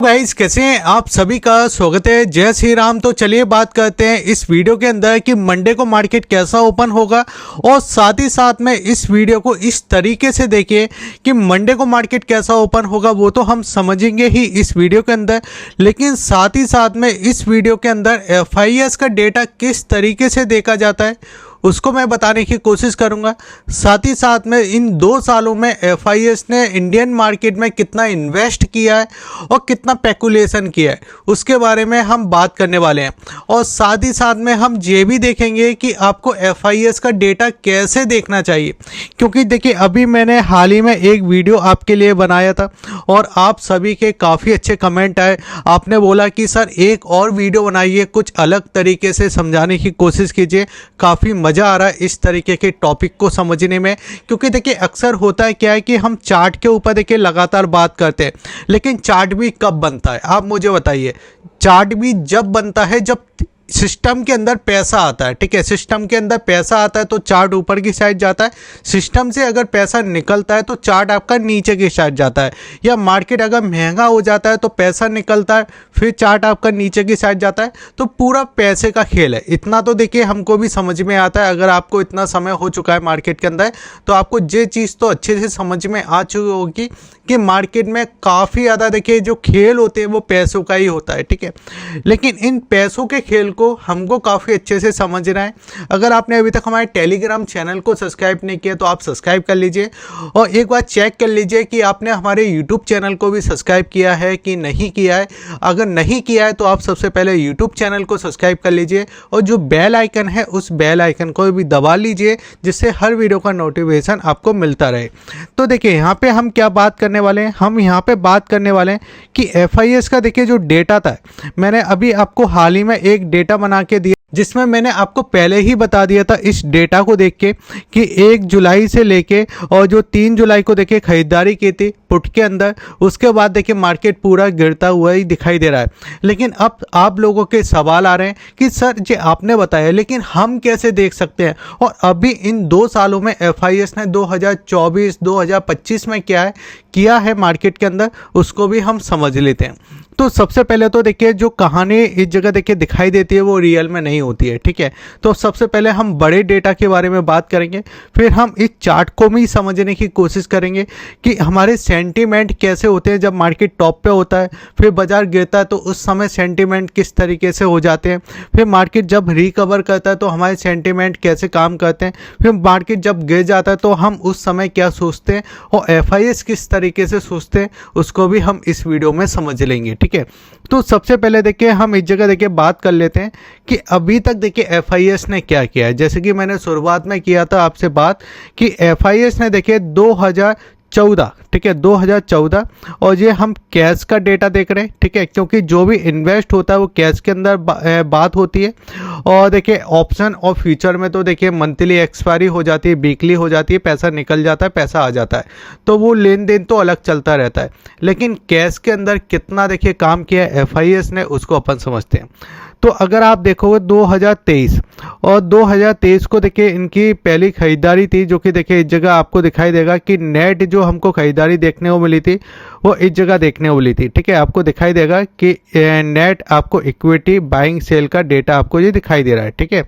Guys, कैसे हैं आप? सभी का स्वागत है। जय श्री राम। तो चलिए बात करते हैं इस वीडियो के अंदर कि मंडे को मार्केट कैसा ओपन होगा, और साथ ही साथ में इस वीडियो को इस तरीके से देखिए कि मंडे को मार्केट कैसा ओपन होगा वो तो हम समझेंगे ही इस वीडियो के अंदर, लेकिन साथ ही साथ में इस वीडियो के अंदर FIS का डेटा किस तरीके से देखा जाता है उसको मैं बताने की कोशिश करूंगा। साथ ही साथ में इन 2 सालों में FIS ने इंडियन मार्केट में कितना इन्वेस्ट किया है और कितना स्पेकुलेशन किया है उसके बारे में हम बात करने वाले हैं। और साथ ही साथ में हम ये भी देखेंगे कि आपको FIS का डेटा कैसे देखना चाहिए, क्योंकि देखिए अभी मैंने हाल ही में एक वीडियो आपके लिए बनाया था और आप सभी के काफ़ी अच्छे कमेंट आए। आपने बोला कि सर एक और वीडियो बनाइए, कुछ अलग तरीके से समझाने की कोशिश कीजिए। काफ़ी मज़ा आ रहा है इस तरीके के टॉपिक को समझने में, क्योंकि देखिए अक्सर होता है क्या है कि हम चार्ट के ऊपर देखिए लगातार बात करते हैं, लेकिन चार्ट भी कब बनता है आप मुझे बताइए। चार्ट भी जब बनता है जब सिस्टम के अंदर पैसा आता है। ठीक है, सिस्टम के अंदर पैसा आता है तो चार्ट ऊपर की साइड जाता है। सिस्टम से अगर पैसा निकलता है तो चार्ट आपका नीचे की साइड जाता है, या मार्केट अगर महंगा हो जाता है तो पैसा निकलता है फिर चार्ट आपका नीचे की साइड जाता है। तो पूरा पैसे का खेल है। इतना तो देखिए हमको भी समझ में आता है। अगर आपको इतना समय हो चुका है मार्केट के अंदर तो आपको ये चीज़ तो अच्छे से समझ में आ चुकी होगी कि मार्केट में काफ़ी ज़्यादा देखिए जो खेल होते हैं वो पैसों का ही होता है। ठीक है, लेकिन इन पैसों के खेल को हमको काफ़ी अच्छे से समझना है। अगर आपने अभी तक हमारे टेलीग्राम चैनल को सब्सक्राइब नहीं किया तो आप सब्सक्राइब कर लीजिए, और एक बार चेक कर लीजिए कि आपने हमारे यूट्यूब चैनल को भी सब्सक्राइब किया है कि नहीं किया है। अगर नहीं किया है तो आप सबसे पहले यूट्यूब चैनल को सब्सक्राइब कर लीजिए, और जो बेल आइकन है उस बेल आइकन को भी दबा लीजिए, जिससे हर वीडियो का नोटिफिकेशन आपको मिलता रहे। तो देखिए यहाँ पे हम क्या बात करने वाले हैं, हम यहाँ पे बात करने वाले हैं कि FIS का देखिए जो डेटा था, मैंने अभी आपको हाल ही में एक डेटा बना के दिया जिसमें मैंने आपको पहले ही बता दिया था इस डेटा को देख के कि 1 जुलाई से लेके और जो 3 जुलाई को देखिए खरीदारी की थी पुट के अंदर, उसके बाद देखिए मार्केट पूरा गिरता हुआ ही दिखाई दे रहा है। लेकिन अब आप लोगों के सवाल आ रहे हैं कि सर जी आपने बताया, लेकिन हम कैसे देख सकते हैं? और अभी इन 2 सालों में FIS ने 2024 2025 में क्या किया है मार्केट के अंदर उसको भी हम समझ लेते हैं। तो सबसे पहले तो देखिए जो कहानी इस जगह देखिए दिखाई देती है वो रियल में नहीं होती है। ठीक है, तो सबसे पहले हम बड़े डेटा के बारे में बात करेंगे, फिर हम इस चार्ट को भी समझने की कोशिश करेंगे कि हमारे सेंटीमेंट कैसे होते हैं जब मार्केट टॉप पे होता है, फिर बाजार गिरता है तो उस समय सेंटीमेंट किस तरीके से हो जाते हैं, फिर मार्केट जब रिकवर करता है तो हमारे सेंटीमेंट कैसे काम करते हैं, फिर मार्केट जब गिर जाता है तो हम उस समय क्या सोचते हैं, और FIS किस तरीके से सोचते हैं उसको भी हम इस वीडियो में समझ लेंगे। ठीक है, तो सबसे पहले देखिए हम इस जगह देखिए बात कर लेते हैं कि अभी तक देखिए FIS ने क्या किया है। जैसे कि मैंने शुरुआत में किया था आपसे बात कि FIS ने देखिए 2014, ठीक है 2014, और ये हम कैश का डेटा देख रहे हैं। ठीक है, क्योंकि जो भी इन्वेस्ट होता है वो कैश के अंदर बात होती है। और देखिए ऑप्शन और फ्यूचर में तो देखिए मंथली एक्सपायरी हो जाती है, वीकली हो जाती है, पैसा निकल जाता है, पैसा आ जाता है, तो वो लेन देन तो अलग चलता रहता है। लेकिन कैश के अंदर कितना देखिए काम किया है FIS ने उसको अपन समझते हैं। तो अगर आप देखोगे 2023 और 2023 को देखिए इनकी पहली खरीदारी थी, जो कि देखिए इस जगह आपको दिखाई देगा कि नेट जो हमको खरीदारी देखने को मिली थी वो इस जगह देखने को मिली थी। ठीक है, आपको दिखाई देगा कि नेट आपको इक्विटी बाइंग सेल का डेटा आपको ये दिखाई दे रहा है। ठीक है,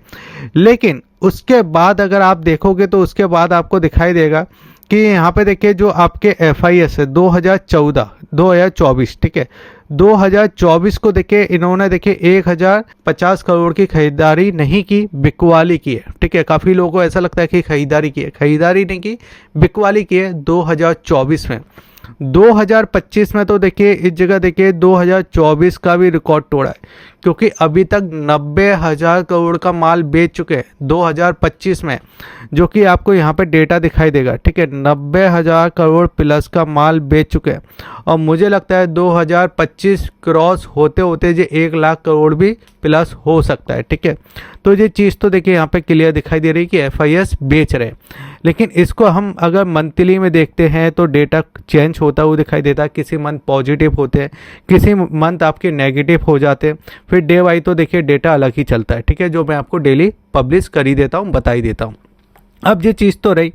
लेकिन उसके बाद अगर आप देखोगे तो उसके बाद आपको दिखाई देगा कि यहाँ पे देखिए जो आपके FIS है 2014 2024, ठीक है 2024 को देखिए इन्होंने देखिए 1050 करोड़ की खरीदारी नहीं की, बिकवाली की है। ठीक है, काफ़ी लोगों को ऐसा लगता है कि खरीदारी की है, खरीदारी नहीं की, बिकवाली की है 2024 में। 2025 में तो देखिए इस जगह देखिए 2024 का भी रिकॉर्ड तोड़ा है, क्योंकि अभी तक 90,000 करोड़ का माल बेच चुके हैं 2025 में, जो कि आपको यहाँ पे डेटा दिखाई देगा। ठीक है, 90,000 करोड़ प्लस का माल बेच चुके हैं, और मुझे लगता है 2025 क्रॉस होते होते ये 1 लाख करोड़ भी प्लस हो सकता है। ठीक है, तो ये चीज़ तो देखिए यहाँ पे क्लियर दिखाई दे रही है कि FIS बेच रहे हैं। लेकिन इसको हम अगर मंथली में देखते हैं तो डेटा चेंज होता हुआ दिखाई देता है। किसी मंथ पॉजिटिव होते हैं, किसी मंथ आपके नेगेटिव हो जाते हैं, फिर डे वाई तो देखिए डेटा अलग ही चलता है। ठीक है, जो मैं आपको डेली पब्लिश कर ही देता हूँ, बता ही देता हूँ। अब ये चीज़ तो रही,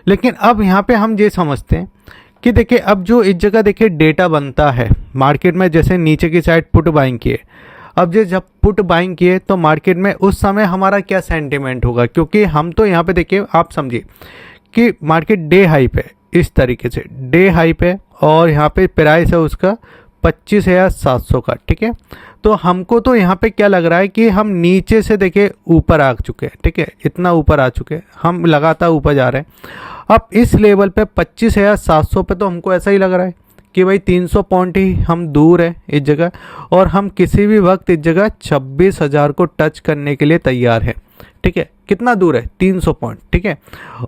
लेकिन अब यहाँ पे हम ये समझते हैं कि देखिए अब जो इस जगह देखिए डेटा बनता है मार्केट में, जैसे नीचे की साइड पुट बाइंग किए, अब जब पुट बाइंग किए तो मार्केट में उस समय हमारा क्या सेंटिमेंट होगा, क्योंकि हम तो यहाँ पे देखिए आप समझिए कि मार्केट डे हाई पे, इस तरीके से डे हाई पे, और यहाँ पे प्राइस है उसका 25,700 का, ठीक है। तो हमको तो यहाँ पे क्या लग रहा है कि हम नीचे से देखिए ऊपर आ चुके हैं, ठीक है, इतना ऊपर आ चुके हैं, हम लगातार ऊपर जा रहे हैं। अब इस लेवल पे 25,700 पे तो हमको ऐसा ही लग रहा है कि भाई 300 पॉइंट ही हम दूर है इस जगह, और हम किसी भी वक्त इस जगह 26,000 को टच करने के लिए तैयार है, ठीक है। कितना दूर है? 300 पॉइंट, ठीक है।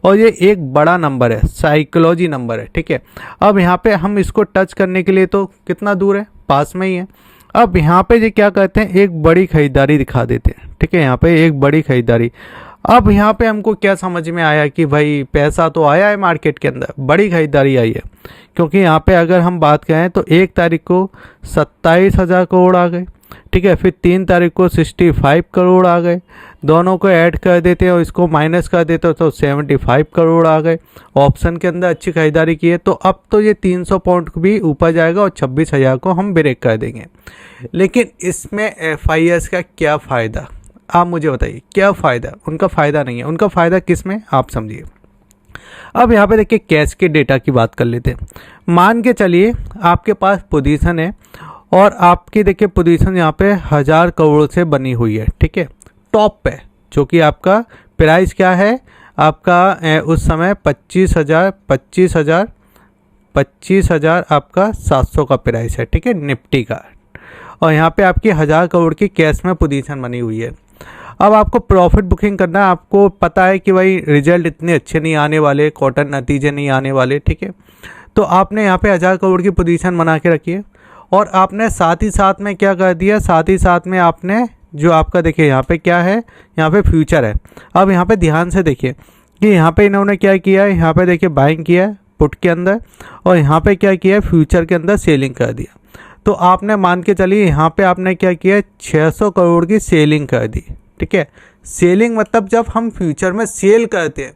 और ये एक बड़ा नंबर है, साइकोलॉजी नंबर है, ठीक है। अब यहाँ पे हम इसको टच करने के लिए तो कितना दूर है? पास में ही है। अब यहाँ पे ये क्या करते हैं, एक बड़ी खरीदारी दिखा देते हैं, ठीक है। यहाँ पे एक बड़ी खरीदारी। अब यहाँ पे हमको क्या समझ में आया कि भाई पैसा तो आया है मार्केट के अंदर, बड़ी खरीदारी आई है, क्योंकि यहाँ पे अगर हम बात करें तो 1 तारीख को 27,000 करोड़ आ गए, ठीक है। फिर 3 तारीख को 65 करोड़ आ गए, दोनों को ऐड कर देते हैं और इसको माइनस कर देते हो तो 75 करोड़ आ गए। ऑप्शन के अंदर अच्छी खरीदारी की है, तो अब तो ये 300 पॉइंट भी ऊपर जाएगा और 26,000 को हम ब्रेक कर देंगे। लेकिन इसमें FIS का क्या फ़ायदा, आप मुझे बताइए क्या फ़ायदा? उनका फ़ायदा नहीं है। उनका फ़ायदा किस में, आप समझिए। अब यहाँ पे देखिए कैश के डेटा की बात कर लेते हैं। मान के चलिए आपके पास पोजीशन है और आपकी देखिए पोजीशन यहाँ पे 1000 करोड़ से बनी हुई है, ठीक है, टॉप पे, जो कि आपका प्राइस क्या है आपका उस समय 25,000 आपका 700 का प्राइस है, ठीक है, निफ्टी का। और यहाँ पे आपकी 1000 करोड़ की कैश में पोजीशन बनी हुई है। अब आपको प्रॉफिट बुकिंग करना है, आपको पता है कि भाई रिजल्ट इतने अच्छे नहीं आने वाले, क्वार्टर नतीजे नहीं आने वाले, ठीक है। तो आपने यहाँ पे 1000 करोड़ की पोजीशन बना के रखी है, और आपने साथ ही साथ में क्या कर दिया, साथ ही साथ में आपने जो आपका देखिए यहाँ पे क्या है, यहाँ पे फ्यूचर है। अब यहाँ पे ध्यान से देखिए कि यहाँ पे इन्होंने क्या किया है, यहाँ पे देखिए बाइंग किया है पुट के अंदर, और यहाँ पे क्या किया है, फ्यूचर के अंदर सेलिंग कर दिया। तो आपने मान के चलिए यहाँ पे आपने क्या किया, 600 करोड़ की सेलिंग कर दी, ठीक है। सेलिंग मतलब जब हम फ्यूचर में सेल करते हैं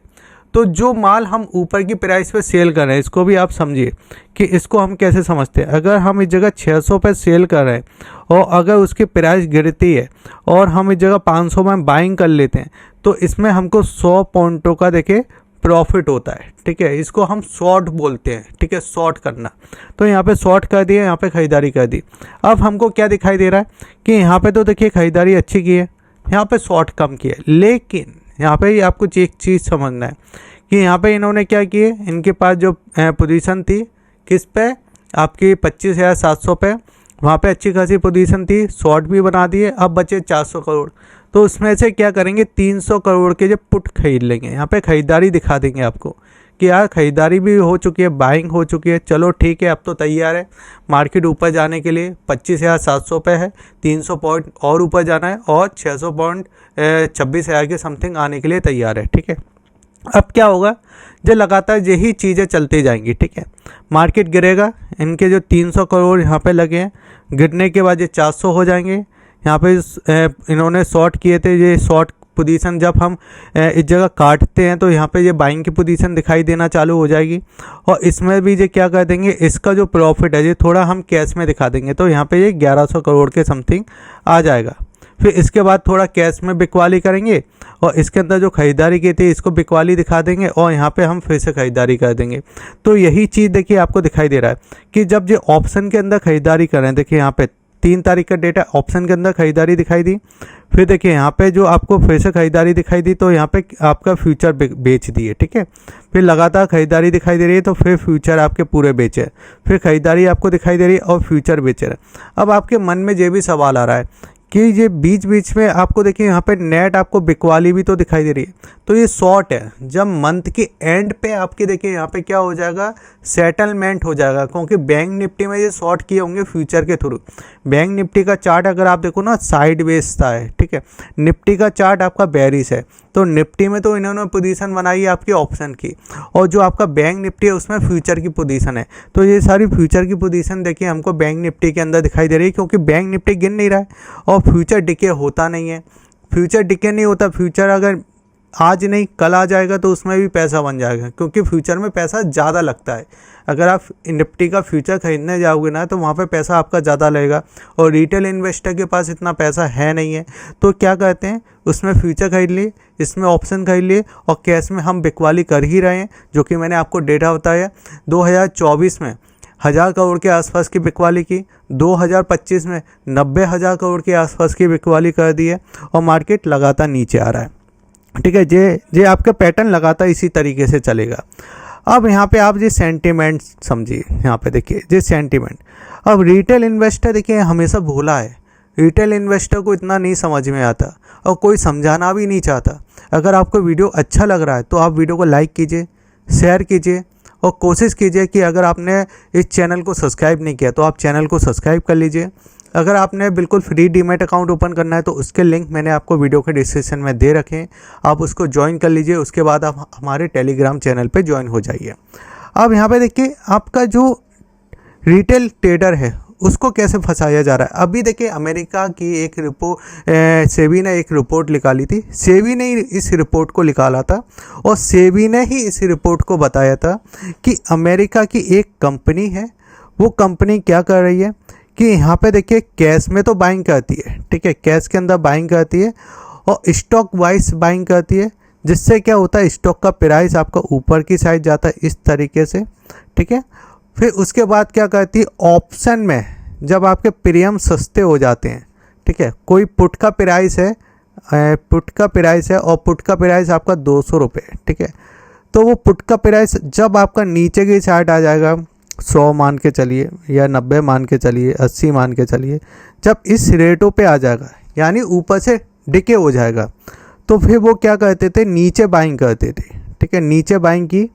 तो जो माल हम ऊपर की प्राइस पे सेल कर रहे हैं, इसको भी आप समझिए कि इसको हम कैसे समझते हैं। अगर हम इस जगह 600 पे सेल कर रहे हैं और अगर उसकी प्राइस गिरती है और हम इस जगह 500 में बाइंग कर लेते हैं, तो इसमें हमको 100 पॉइंटों का देखिए प्रॉफिट होता है, ठीक है। इसको हम शॉर्ट बोलते हैं, ठीक है, शॉर्ट करना। तो यहाँ पे शॉर्ट कर दिया, यहाँ पे ख़रीदारी कर दी। अब हमको क्या दिखाई दे रहा है कि यहाँ पे तो देखिए खरीदारी अच्छी की है, यहाँ पे शॉर्ट कम किया है। लेकिन यहाँ पे आपको एक चीज़ समझना है कि यहाँ पे इन्होंने क्या किए, इनके पास जो पोजीशन थी किस पे, आपकी 25,700 पे, वहाँ पे अच्छी खासी पोजीशन थी, शॉर्ट भी बना दिए। अब बचे 400 करोड़, तो उसमें से क्या करेंगे, 300 करोड़ के जो पुट खरीद लेंगे। यहाँ पे खरीदारी दिखा देंगे आपको कि यार खरीदारी भी हो चुकी है, बाइंग हो चुकी है, चलो ठीक है, अब तो तैयार है मार्केट ऊपर जाने के लिए। 25,700 पे है, 300 पॉइंट और ऊपर जाना है, और 600 पॉइंट 26,000 के समथिंग आने के लिए तैयार है, ठीक है। अब क्या होगा, जो लगातार यही चीज़ें चलती जाएंगी, ठीक है, मार्केट गिरेगा, इनके जो 300 करोड़ यहाँ पे लगे हैं, गिरने के बाद ये 400 हो जाएंगे। यहाँ पे इन्होंने शॉर्ट किए थे, ये शॉर्ट पोजीशन जब हम इस जगह काटते हैं तो यहाँ पे ये बाइंग की पोजीशन दिखाई देना चालू हो जाएगी, और इसमें भी ये क्या कर देंगे, इसका जो प्रॉफिट है ये थोड़ा हम कैश में दिखा देंगे, तो यहाँ पे ये 1100 करोड़ के समथिंग आ जाएगा। फिर इसके बाद थोड़ा कैश में बिकवाली करेंगे, और इसके अंदर जो खरीदारी की थी इसको बिकवाली दिखा देंगे, और यहाँ पे हम फिर से खरीदारी कर देंगे। तो यही चीज़ देखिए आपको दिखाई दे रहा है कि जब ये ऑप्शन के अंदर खरीदारी करें, देखिए यहाँ पे 3 तारीख का डेटा ऑप्शन के अंदर खरीदारी दिखाई दी, फिर देखिए यहाँ पे जो आपको फिर से खरीदारी दिखाई दी, तो यहाँ पे आपका फ्यूचर बेच दिए, ठीक है। फिर लगातार खरीदारी दिखाई दे रही है, तो फिर फ्यूचर आपके पूरे बेचे, फिर खरीदारी आपको दिखाई दे रही है और फ्यूचर बेचे रहे। अब आपके मन में ये भी सवाल आ रहा है कि ये बीच बीच में आपको देखिए यहाँ पे नेट आपको बिकवाली भी तो दिखाई दे रही है, तो ये शॉर्ट है। जब मंथ के एंड पे आपके देखिए यहाँ पे क्या हो जाएगा, सेटलमेंट हो जाएगा, क्योंकि बैंक निफ्टी में ये शॉर्ट किए होंगे फ्यूचर के थ्रू। बैंक निफ्टी का चार्ट अगर आप देखो ना, साइड वेज था है, ठीक है, निफ्टी का चार्ट आपका बेरिश है, तो निफ्टी में तो इन्होंने पोजीशन बनाई है आपकी ऑप्शन की, और जो आपका बैंक निफ्टी है उसमें फ्यूचर की पोजीशन है। तो ये सारी फ्यूचर की पोजीशन देखिए हमको बैंक निफ्टी के अंदर दिखाई दे रही है, क्योंकि बैंक निफ्टी गिर नहीं रहा है और फ्यूचर डिके होता नहीं है। फ्यूचर डिके नहीं होता, फ्यूचर अगर आज नहीं कल आ जाएगा तो उसमें भी पैसा बन जाएगा, क्योंकि फ्यूचर में पैसा ज़्यादा लगता है। अगर आप निफ्टी का फ्यूचर खरीदने जाओगे ना तो वहाँ पे पैसा आपका ज़्यादा लगेगा, और रिटेल इन्वेस्टर के पास इतना पैसा है नहीं है, तो क्या कहते हैं उसमें फ्यूचर खरीद लिए, इसमें ऑप्शन खरीद लिए, और कैश में हम बिकवाली कर ही रहे हैं। जो कि मैंने आपको डेटा बताया 2024 में 1000 करोड़ के आसपास की बिकवाली की, 2025 में 90,000 करोड़ के आसपास की बिकवाली कर दी है, और मार्केट लगातार नीचे आ रहा है। ठीक है, जे आपका पैटर्न लगातार इसी तरीके से चलेगा। अब यहाँ पे आप ये सेंटीमेंट समझिए, यहाँ पे देखिए ये सेंटीमेंट। अब रिटेल इन्वेस्टर देखिए हमेशा भोला है, रिटेल इन्वेस्टर को इतना नहीं समझ में आता और कोई समझाना भी नहीं चाहता। अगर आपको वीडियो अच्छा लग रहा है तो आप वीडियो को लाइक कीजिए, शेयर कीजिए, और कोशिश कीजिए कि अगर आपने इस चैनल को सब्सक्राइब नहीं किया तो आप चैनल को सब्सक्राइब कर लीजिए। अगर आपने बिल्कुल फ्री डीमैट अकाउंट ओपन करना है तो उसके लिंक मैंने आपको वीडियो के डिस्क्रिप्शन में दे रखे हैं, आप उसको ज्वाइन कर लीजिए। उसके बाद आप हमारे टेलीग्राम चैनल पे ज्वाइन हो जाइए। अब यहाँ पे देखिए आपका जो रिटेल ट्रेडर है उसको कैसे फंसाया जा रहा है। अभी देखिए अमेरिका की एक रिपोर्ट, सेबी ने एक रिपोर्ट निकाली थी। सेबी ने इस रिपोर्ट को निकाला था, और सेबी ने ही इस रिपोर्ट को बताया था कि अमेरिका की एक कंपनी है, वो कंपनी क्या कर रही है कि यहाँ पे देखिए कैश में तो बाइंग करती है, ठीक है, कैश के अंदर बाइंग करती है, और स्टॉक वाइज बाइंग करती है, जिससे क्या होता है स्टॉक का प्राइस आपका ऊपर की साइड जाता है इस तरीके से। ठीक है, फिर उसके बाद क्या करती है ऑप्शन में, जब आपके प्रीमियम सस्ते हो जाते हैं, ठीक है, कोई पुट का प्राइस है, और पुट का प्राइस आपका 200 रुपये, ठीक है, तो वो पुट का प्राइस जब आपका नीचे की साइड आ जाएगा 100 मान के चलिए, या 90 मान के चलिए, 80 मान के चलिए, जब इस रेटों पे आ जाएगा यानी ऊपर से डिके हो जाएगा, तो फिर वो क्या करते थे नीचे बाइंग करते थे। ठीक है, नीचे बाइंग की,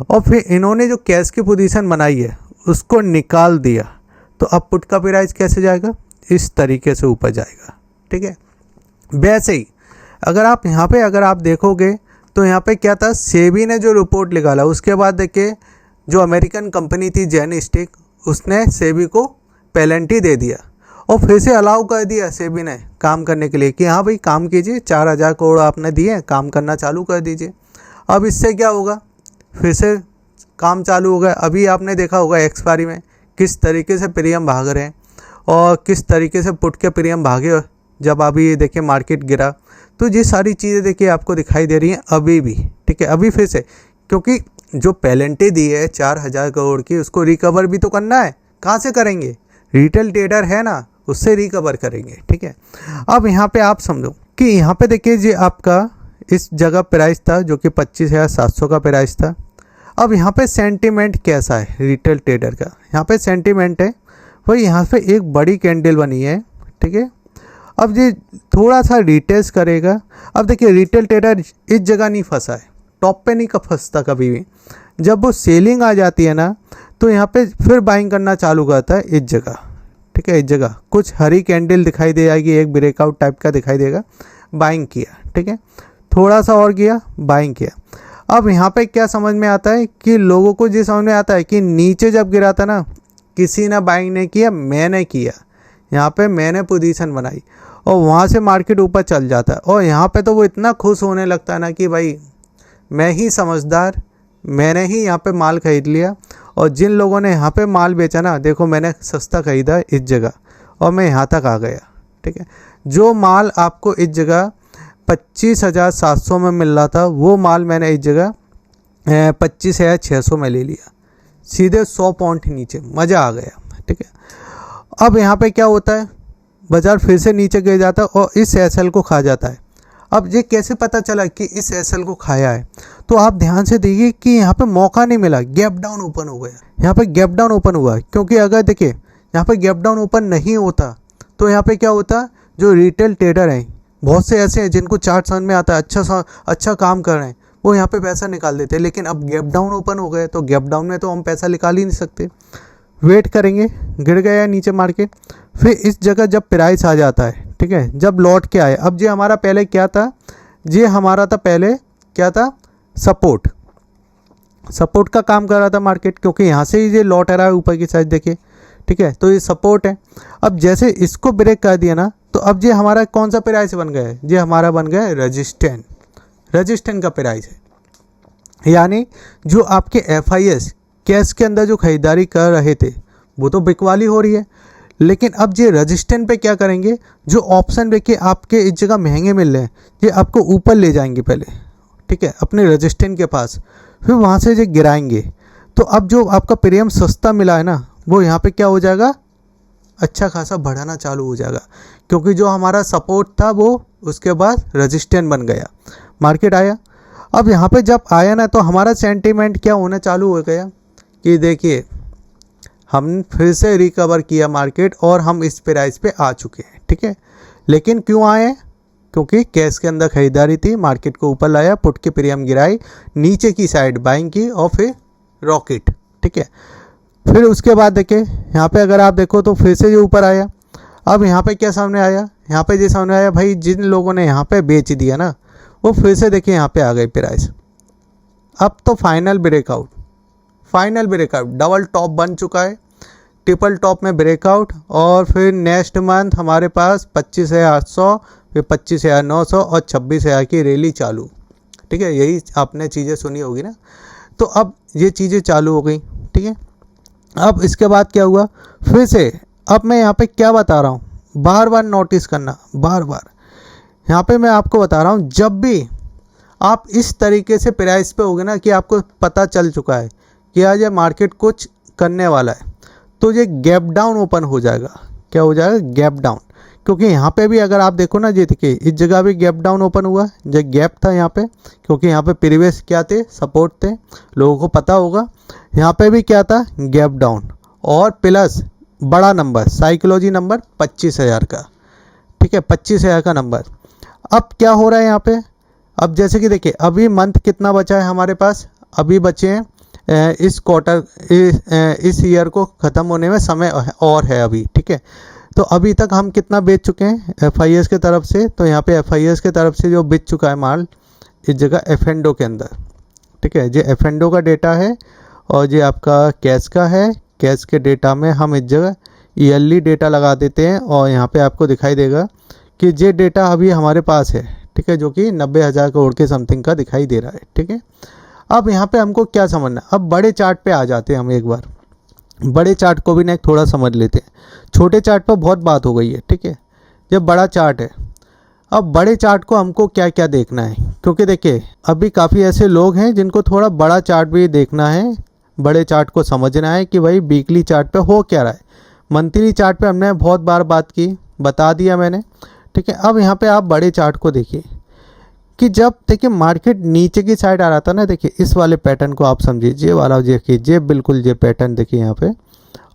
और फिर इन्होंने जो कैश की पोजीशन बनाई है उसको निकाल दिया, तो अब पुट का प्राइस कैसे जाएगा, इस तरीके से ऊपर जाएगा। ठीक है, वैसे ही अगर आप यहाँ पे अगर आप देखोगे तो यहाँ पे क्या था, सेबी ने जो रिपोर्ट निकाला उसके बाद देखिए जो अमेरिकन कंपनी थी जेन स्टिक, उसने सेबी को पेनल्टी दे दिया, और फिर से अलाउ कर दिया सेबी ने काम करने के लिए कि हाँ भाई काम कीजिए, 4000 करोड़ आपने दिए, काम करना चालू कर दीजिए। अब इससे क्या होगा, फिर से काम चालू होगा। अभी आपने देखा होगा एक्सपायरी में किस तरीके से प्रीमियम भाग रहे हैं, और किस तरीके से पुट के प्रीमियम भागे जब अभी देखिए मार्केट गिरा। तो ये सारी चीज़ें देखिए आपको दिखाई दे रही हैं अभी भी। ठीक है, अभी फिर से, क्योंकि जो पेनल्टी दी है 4000 करोड़ की, उसको रिकवर भी तो करना है। कहाँ से करेंगे, रिटेल ट्रेडर है ना, उससे रिकवर करेंगे। ठीक है, अब यहाँ पे आप समझो कि यहाँ पे देखिए ये आपका इस जगह प्राइस था जो कि 25,700 का प्राइस था। अब यहाँ पे सेंटीमेंट कैसा है रिटेल ट्रेडर का, यहाँ पे सेंटीमेंट है वही, यहाँ पे एक बड़ी कैंडल बनी है। ठीक है, अब ये थोड़ा सा रिटेस्ट करेगा। अब देखिए रिटेल ट्रेडर इस जगह नहीं फंसा है, टॉप पे नहीं फंसता कभी भी। जब वो सेलिंग आ जाती है ना तो यहाँ पे फिर बाइंग करना चालू करता है इस जगह। ठीक है, इस जगह कुछ हरी कैंडल दिखाई दे जाएगी, एक ब्रेकआउट टाइप का दिखाई देगा, बाइंग किया। ठीक है, थोड़ा सा और किया, बाइंग किया। अब यहाँ पे क्या समझ में आता है कि लोगों को ये समझ में आता है कि नीचे जब गिरा था ना, किसी ने बाइंग नहीं किया, मैंने किया, यहाँ पे मैंने पोजीशन बनाई, और वहाँ से मार्केट ऊपर चल जाता है। और यहाँ पे तो वो इतना खुश होने लगता है ना कि भाई मैं ही समझदार, मैंने ही यहाँ पे माल खरीद लिया, और जिन लोगों ने यहाँ पे माल बेचा ना, देखो मैंने सस्ता खरीदा इस जगह और मैं यहाँ तक आ गया। ठीक है, जो माल आपको इस जगह 25,700 में मिल रहा था, वो माल मैंने इस जगह 25,600 में ले लिया, सीधे 100 पॉइंट नीचे, मज़ा आ गया। ठीक है, अब यहाँ पे क्या होता है, बाजार फिर से नीचे गिर जाता है और इस एसएल को खा जाता है। अब ये कैसे पता चला कि इस एसएल को खाया है, तो आप ध्यान से देखिए कि यहाँ पे मौका नहीं मिला, गैप डाउन ओपन हो गया। यहाँ पे गैप डाउन ओपन हुआ, क्योंकि अगर देखिए यहाँ पे गैप डाउन ओपन नहीं होता तो यहाँ पे क्या होता, जो रिटेल ट्रेडर हैं, बहुत से ऐसे हैं जिनको चार्ट समझ में आता है, अच्छा काम कर रहे हैं, वो यहाँ पे पैसा निकाल देते हैं। लेकिन अब गैप डाउन ओपन हो गए तो गैप डाउन में तो हम पैसा निकाल ही नहीं सकते, वेट करेंगे, गिर गया नीचे मार्केट, फिर इस जगह जब प्राइस आ जाता है, ठीक है, जब लौट के आए। अब ये हमारा पहले क्या था, ये हमारा था पहले क्या था, सपोर्ट का काम कर रहा था मार्केट, क्योंकि यहाँ से ही ये लौट आ रहा है ऊपर की साइड देखिए। ठीक है, तो ये सपोर्ट है। अब जैसे इसको ब्रेक कर दिया ना, तो अब ये हमारा कौन सा प्राइस बन गया है, ये हमारा बन गया है रेजिस्टेंस। रजिस्टेंस का प्राइस है। यानी जो आपके FIS कैश के अंदर जो खरीदारी कर रहे थे वो तो बिकवाली हो रही है, लेकिन अब ये रजिस्टेंस पे क्या करेंगे, जो ऑप्शन देखिए आपके इस जगह महंगे मिल रहे हैं ये आपको ऊपर ले जाएंगे पहले, ठीक है, अपने रजिस्टेंस के पास, फिर वहाँ से ये गिराएंगे। तो अब जो आपका प्रीमियम सस्ता मिला है ना वो यहाँ पे क्या हो जाएगा, अच्छा खासा बढ़ाना चालू हो जाएगा, क्योंकि जो हमारा सपोर्ट था वो उसके बाद रजिस्टेंस बन गया, मार्केट आया। अब यहाँ पे जब आया ना तो हमारा सेंटीमेंट क्या होना चालू हो गया कि देखिए हम फिर से रिकवर किया मार्केट और हम इस प्राइस पे आ चुके हैं, ठीक है। लेकिन क्यों आए, क्योंकि कैश के अंदर खरीदारी थी, मार्केट को ऊपर लाया, पुट की प्रीमियम गिराई, नीचे की साइड बाइंग की और फिर रॉकेट, ठीक है। फिर उसके बाद देखिए यहाँ पे अगर आप देखो तो फिर से ये ऊपर आया। अब यहाँ पे क्या सामने आया, यहाँ पे ये सामने आया भाई जिन लोगों ने यहाँ पे बेच दिया ना वो फिर से देखिए यहाँ पे आ गई प्राइस। अब तो फाइनल ब्रेकआउट, डबल टॉप बन चुका है, ट्रिपल टॉप में ब्रेकआउट, और फिर नेक्स्ट मंथ हमारे पास 25,800, फिर 25,900 और 26,000 की रैली चालू, ठीक है। यही आपने चीज़ें सुनी होगी ना। तो अब ये चीज़ें चालू हो गई, ठीक है। अब इसके बाद क्या हुआ, फिर से अब मैं यहाँ पे क्या बता रहा हूँ, बार बार नोटिस करना, बार बार यहाँ पे मैं आपको बता रहा हूँ, जब भी आप इस तरीके से प्राइस पे होगे ना कि आपको पता चल चुका है कि आज ये मार्केट कुछ करने वाला है, तो ये गैप डाउन ओपन हो जाएगा। क्या हो जाएगा, गैप डाउन। क्योंकि यहाँ पे भी अगर आप देखो ना, ये देखिए इस जगह भी गैप डाउन ओपन हुआ, जो गैप था यहाँ पे, क्योंकि यहाँ पे प्रीवियस क्या थे, सपोर्ट थे, लोगों को पता होगा। यहाँ पे भी क्या था, गैप डाउन, और प्लस बड़ा नंबर, साइकोलॉजी नंबर 25,000 का, ठीक है, 25,000 का नंबर। अब क्या हो रहा है यहाँ पे, अब जैसे कि देखिए अभी मंथ कितना बचा है हमारे पास, अभी बचे हैं इस क्वार्टर, इस ईयर को ख़त्म होने में समय और है अभी, ठीक है। तो अभी तक हम कितना बेच चुके हैं FIS के तरफ से, तो यहाँ पे FIS के तरफ से जो बेच चुका है माल इस जगह F&O के अंदर, ठीक है। ये F&O का डेटा है और ये आपका कैश का है। कैश के डेटा में हम इस जगह ईयरली डेटा लगा देते हैं और यहाँ पे आपको दिखाई देगा कि ये डेटा अभी हमारे पास है, ठीक है, जो कि 90,000 करोड़ के समथिंग का दिखाई दे रहा है, ठीक है। अब यहाँ पे हमको क्या समझना, अब बड़े चार्ट पे आ जाते हैं हम, एक बार बड़े चार्ट को भी ना थोड़ा समझ लेते हैं। छोटे चार्ट पर बहुत बात हो गई है, ठीक है, जब बड़ा चार्ट है। अब बड़े चार्ट को हमको क्या क्या देखना है, क्योंकि देखिए अभी काफ़ी ऐसे लोग हैं जिनको थोड़ा बड़ा चार्ट भी देखना है, बड़े चार्ट को समझना है कि भाई वीकली चार्ट पे हो क्या रहा है। मंथली चार्ट पे हमने बहुत बार बात की, बता दिया मैंने, ठीक है। अब यहाँ पे आप बड़े चार्ट को देखिए कि जब देखिए मार्केट नीचे की साइड आ रहा था ना, देखिए इस वाले पैटर्न को आप समझिए, ये वाला देखिए, ये बिल्कुल ये पैटर्न देखिए यहाँ पे,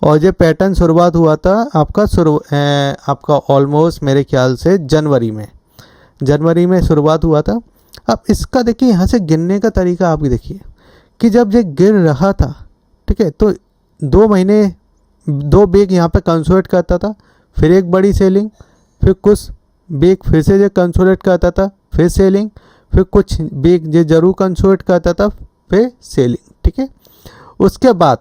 और ये पैटर्न शुरुआत हुआ था आपका ऑलमोस्ट मेरे ख्याल से जनवरी में शुरुआत हुआ था। अब इसका देखिए यहाँ से गिरने का तरीका आप देखिए कि जब ये गिर रहा था, ठीक है, तो 2 महीने 2 बेग यहाँ पे कंसोलिडेट करता था, फिर एक बड़ी सेलिंग, फिर कुछ बेग फिर से ये कंसोलिडेट करता था, फिर सेलिंग, फिर कुछ बेग ये जरूर कंसोलिडेट करता था, फिर सेलिंग, ठीक है। उसके बाद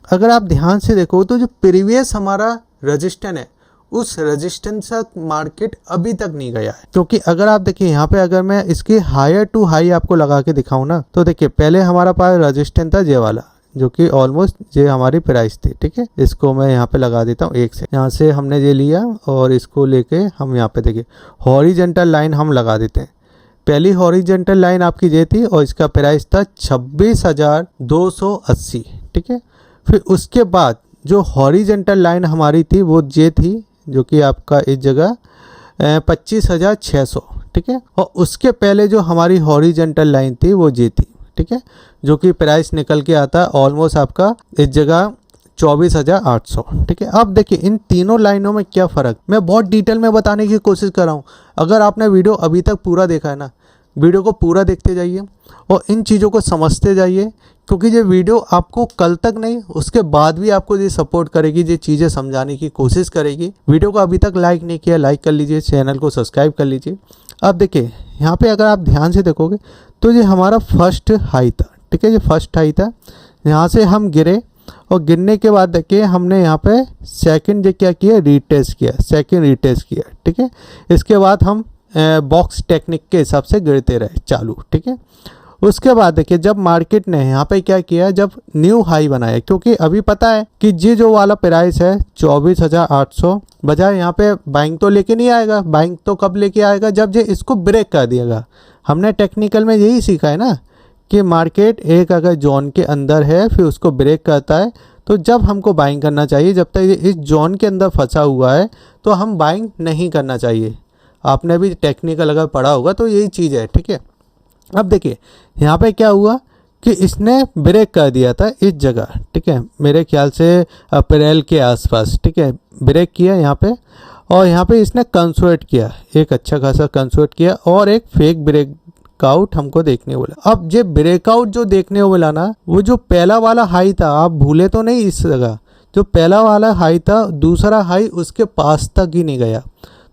अगर आप ध्यान से देखो तो जो प्रीवियस हमारा रजिस्टेंस है, उस रजिस्टेंस तक मार्केट अभी तक नहीं गया है। क्योंकि अगर आप देखिए यहाँ पे, अगर मैं इसकी हायर टू हाई आपको लगा के दिखाऊं ना, तो देखिए पहले हमारा पास रजिस्टेंस था ये वाला, जो कि ऑलमोस्ट ये हमारी प्राइस थी, ठीक है। इसको मैं यहाँ पे लगा देता हूँ, एक से यहाँ से हमने ये लिया और इसको लेके हम यहाँ पे देखिए हॉरिजेंटल लाइन हम लगा देते हैं। पहली हॉरिजेंटल लाइन आपकी ये थी और इसका प्राइस था 26,280, ठीक है। फिर उसके बाद जो हॉरिजेंटल लाइन हमारी थी वो ये थी, जो कि आपका इस जगह 25,600, ठीक है। और उसके पहले जो हमारी हॉरिजेंटल लाइन थी वो ये थी, ठीक है, जो कि प्राइस निकल के आता है ऑलमोस्ट आपका इस जगह 24,800, ठीक है। अब देखिए इन तीनों लाइनों में क्या फ़र्क, मैं बहुत डिटेल में बताने की कोशिश कर रहा हूँ। अगर आपने वीडियो अभी तक पूरा देखा है ना, वीडियो को पूरा देखते जाइए और इन चीज़ों को समझते जाइए, क्योंकि ये वीडियो आपको कल तक नहीं, उसके बाद भी आपको ये सपोर्ट करेगी, ये चीज़ें समझाने की कोशिश करेगी। वीडियो को अभी तक लाइक नहीं किया, लाइक कर लीजिए, चैनल को सब्सक्राइब कर लीजिए। अब देखिए यहाँ पे अगर आप ध्यान से देखोगे तो ये हमारा फर्स्ट हाई था, ठीक है, ये फर्स्ट हाई था। यहाँ से हम गिरे और गिरने के बाद देखिए हमने यहाँ पे सेकंड जो क्या किया, रीटेस्ट किया, सेकंड रीटेस्ट किया, ठीक है। इसके बाद हम बॉक्स टेक्निक के हिसाब से गिरते रहे चालू, ठीक है। उसके बाद देखिए जब मार्केट ने यहाँ पे क्या किया, जब न्यू हाई बनाया, क्योंकि अभी पता है कि ये जो वाला प्राइस है 24,800 बजाय यहाँ पे बाइंग तो लेके नहीं आएगा। बाइंग तो कब लेके आएगा, जब ये इसको ब्रेक कर दिएगा। हमने टेक्निकल में यही सीखा है ना कि मार्केट एक अगर जोन के अंदर है फिर उसको ब्रेक करता है, तो जब हमको बाइंग करना चाहिए। जब तक ये इस जोन के अंदर फंसा हुआ है तो हम बाइंग नहीं करना चाहिए। आपने भी टेक्निकल अगर पढ़ा होगा तो यही चीज़ है, ठीक है। अब देखिए यहाँ पे क्या हुआ कि इसने ब्रेक कर दिया था इस जगह, ठीक है, मेरे ख्याल से अप्रैल के आसपास, ठीक है, ब्रेक किया यहाँ पे। और यहाँ पे इसने कंसोलिडेट किया, एक अच्छा खासा कंसोलिडेट किया और एक फेक ब्रेकआउट हमको देखने को मिला। अब ये ब्रेकआउट जो देखने को मिला ना, वो जो पहला वाला हाई था, आप भूले तो नहीं इस जगह, जो पहला वाला हाई था दूसरा हाई उसके पास तक ही नहीं गया।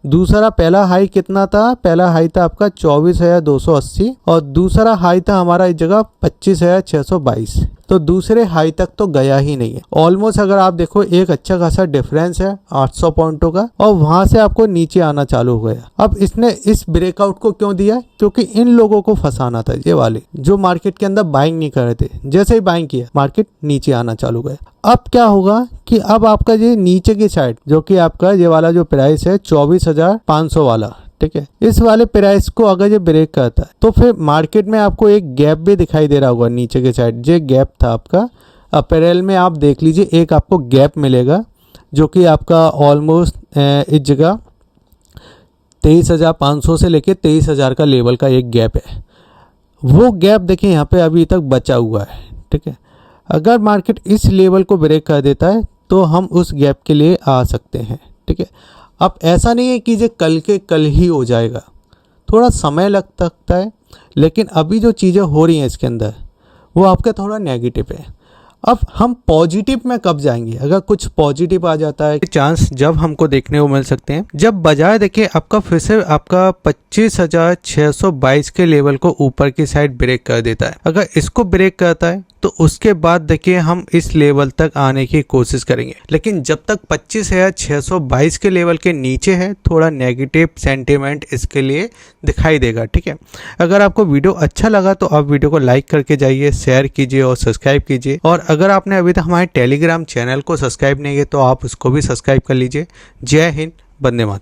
दूसरा पहला हाई कितना था, पहला हाई था आपका 24,280 और दूसरा हाई था हमारा इस जगह 25,622। तो दूसरे हाई तक तो गया ही नहीं है। ऑलमोस्ट अगर आप देखो एक अच्छा खासा डिफरेंस है 800 पॉइंटों का, और वहां से आपको नीचे आना चालू हो गया। अब इसने इस ब्रेकआउट को क्यों दिया, क्योंकि इन लोगों को फंसाना था, ये वाले जो मार्केट के अंदर बाइंग नहीं कर रहे थे। जैसे ही बाइंग किया मार्केट नीचे आना चालू हो गया। अब क्या होगा कि अब आपका ये नीचे की साइड जो कि आपका ये वाला जो प्राइस है 24,500 वाला, ठीक है, इस वाले प्राइस को अगर ये ब्रेक करता है तो फिर मार्केट में आपको एक गैप भी दिखाई दे रहा होगा नीचे के साइड। ये गैप था आपका अप्रैल में, आप देख लीजिए एक आपको गैप मिलेगा जो कि आपका ऑलमोस्ट इस जगह 23,500 से लेके 23,000 का लेवल का एक गैप है। वो गैप देखिए यहाँ पे अभी तक बचा हुआ है, ठीक है। अगर मार्केट इस लेवल को ब्रेक कर देता है तो हम उस गैप के लिए आ सकते हैं, ठीक है। अब ऐसा नहीं है कि ये कल के कल ही हो जाएगा, थोड़ा समय लग सकता है, लेकिन अभी जो चीज़ें हो रही हैं इसके अंदर वो आपका थोड़ा नेगेटिव है। अब हम पॉजिटिव में कब जाएंगे, अगर कुछ पॉजिटिव आ जाता है चांस जब हमको देखने को मिल सकते हैं, जब बाजार देखिए आपका फिर से आपका 25,622 के लेवल को ऊपर की साइड ब्रेक कर देता है। अगर इसको ब्रेक करता है तो उसके बाद देखिए हम इस लेवल तक आने की कोशिश करेंगे, लेकिन जब तक 25,622 के लेवल के नीचे है थोड़ा नेगेटिव सेंटीमेंट इसके लिए दिखाई देगा, ठीक है। अगर आपको वीडियो अच्छा लगा तो आप वीडियो को लाइक करके जाइए, शेयर कीजिए और सब्सक्राइब कीजिए। और अगर आपने अभी तक हमारे टेलीग्राम चैनल को सब्सक्राइब नहीं किया तो आप उसको भी सब्सक्राइब कर लीजिए। जय हिंद, वंदे मातरम।